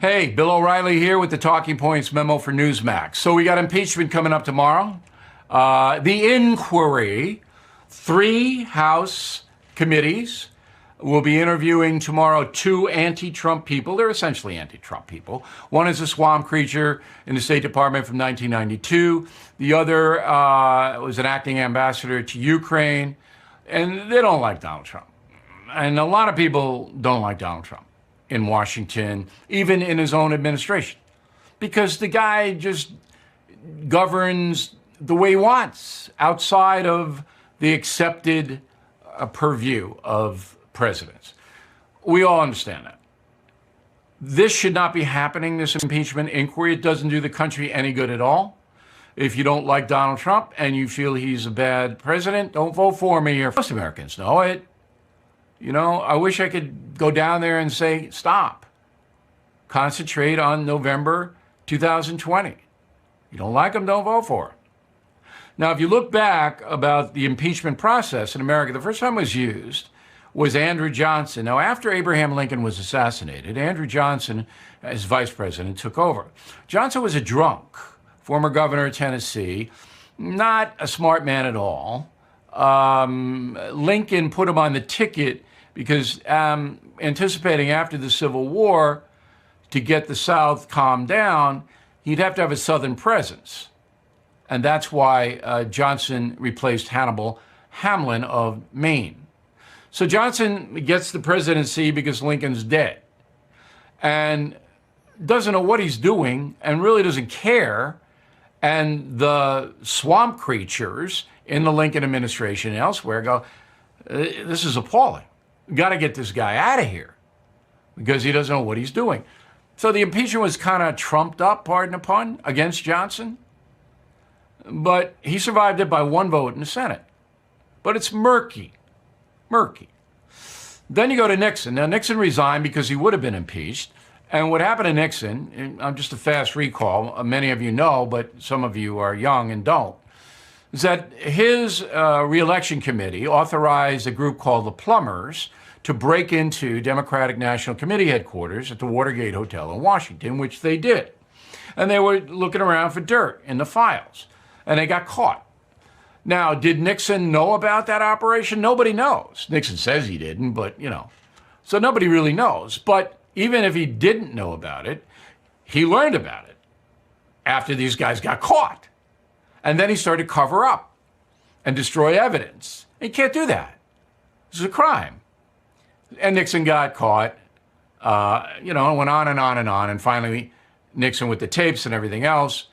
Hey, Bill O'Reilly here with the Talking Points memo for Newsmax. So we got impeachment coming up tomorrow. The inquiry, 3 House committees will be interviewing tomorrow 2 anti-Trump people. They're essentially anti-Trump people. One is a swamp creature in the State Department from 1992. The other was an acting ambassador to Ukraine. And they don't like Donald Trump. And a lot of people don't like Donald Trump in Washington, even in his own administration, because the guy just governs the way he wants outside of the accepted purview of presidents. We all understand that. This should not be happening, this impeachment inquiry. It doesn't do the country any good at all. If you don't like Donald Trump and you feel he's a bad president, don't vote for me here. Most Americans know it. You know, I wish I could go down there and say, stop. Concentrate on November 2020. You don't like him, don't vote for him. Now, if you look back about the impeachment process in America, the first time it was used was Andrew Johnson. Now, after Abraham Lincoln was assassinated, Andrew Johnson, as vice president, took over. Johnson was a drunk, former governor of Tennessee, not a smart man at all. Lincoln put him on the ticket because anticipating after the Civil War, to get the South calmed down, he'd have to have a Southern presence. And that's why Johnson replaced Hannibal Hamlin of Maine. So Johnson gets the presidency because Lincoln's dead and doesn't know what he's doing and really doesn't care. And the swamp creatures in the Lincoln administration and elsewhere go, this is appalling. We've got to get this guy out of here because he doesn't know what he's doing. So the impeachment was kind of trumped up, pardon the pun, against Johnson. But he survived it by 1 vote in the Senate. But it's murky. Then you go to Nixon. Now, Nixon resigned because he would have been impeached. And what happened to Nixon, and I'm just a fast recall, many of you know, but some of you are young and don't, is that his reelection committee authorized a group called the Plumbers to break into Democratic National Committee headquarters at the Watergate Hotel in Washington, which they did. And they were looking around for dirt in the files, and they got caught. Now, did Nixon know about that operation? Nobody knows. Nixon says he didn't, but, you know. So nobody really knows. But even if he didn't know about it, he learned about it after these guys got caught. And then he started to cover up and destroy evidence. He can't do that. This is a crime. And Nixon got caught, and went on and on and on. And finally, Nixon, with the tapes and everything else,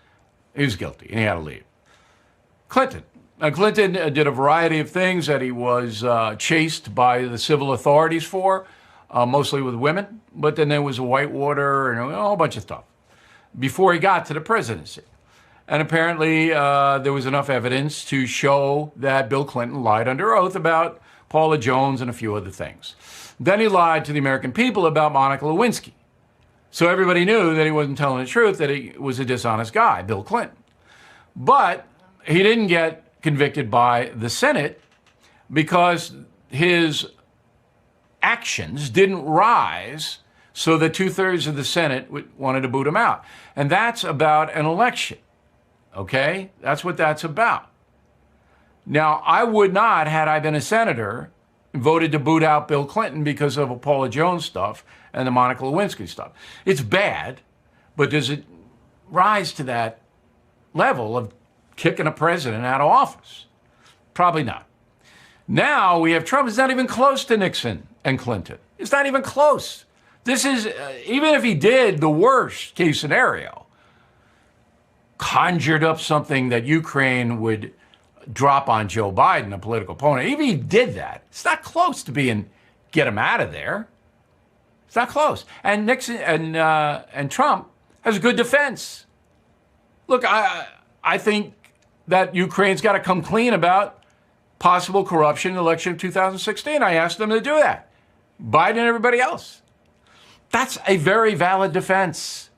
he was guilty and he had to leave. Clinton. Clinton did a variety of things that he was chased by the civil authorities for, mostly with women. But then there was a Whitewater and a whole bunch of stuff before he got to the presidency. And apparently there was enough evidence to show that Bill Clinton lied under oath about Paula Jones and a few other things. Then he lied to the American people about Monica Lewinsky. So everybody knew that he wasn't telling the truth, that he was a dishonest guy, Bill Clinton. But he didn't get convicted by the Senate because his actions didn't rise so that 2/3 of the Senate wanted to boot him out. And that's about an election. Okay? That's what that's about. Now, I would not, had I been a senator, voted to boot out Bill Clinton because of the Paula Jones stuff and the Monica Lewinsky stuff. It's bad, but does it rise to that level of kicking a president out of office? Probably not. Now we have Trump. It's not even close to Nixon and Clinton. It's not even close. This is, even if he did the worst case scenario, conjured up something that Ukraine would drop on Joe Biden, a political opponent, even if he did that, it's not close to being, get him out of there. It's not close. And Nixon and Trump has a good defense. Look, I think that Ukraine's got to come clean about possible corruption in the election of 2016. I asked them to do that. Biden and everybody else. That's a very valid defense.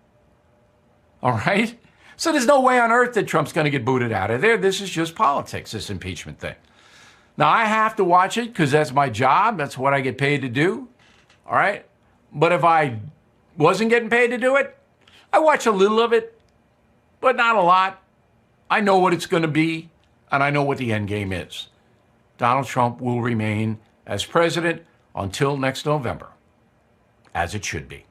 All right? So there's no way on earth that Trump's going to get booted out of there. This is just politics, this impeachment thing. Now, I have to watch it because that's my job. That's what I get paid to do. All right? But if I wasn't getting paid to do it. I watch a little of it, but not a lot. I know what it's going to be, and I know what the end game is. Donald Trump will remain as president until next November, as it should be.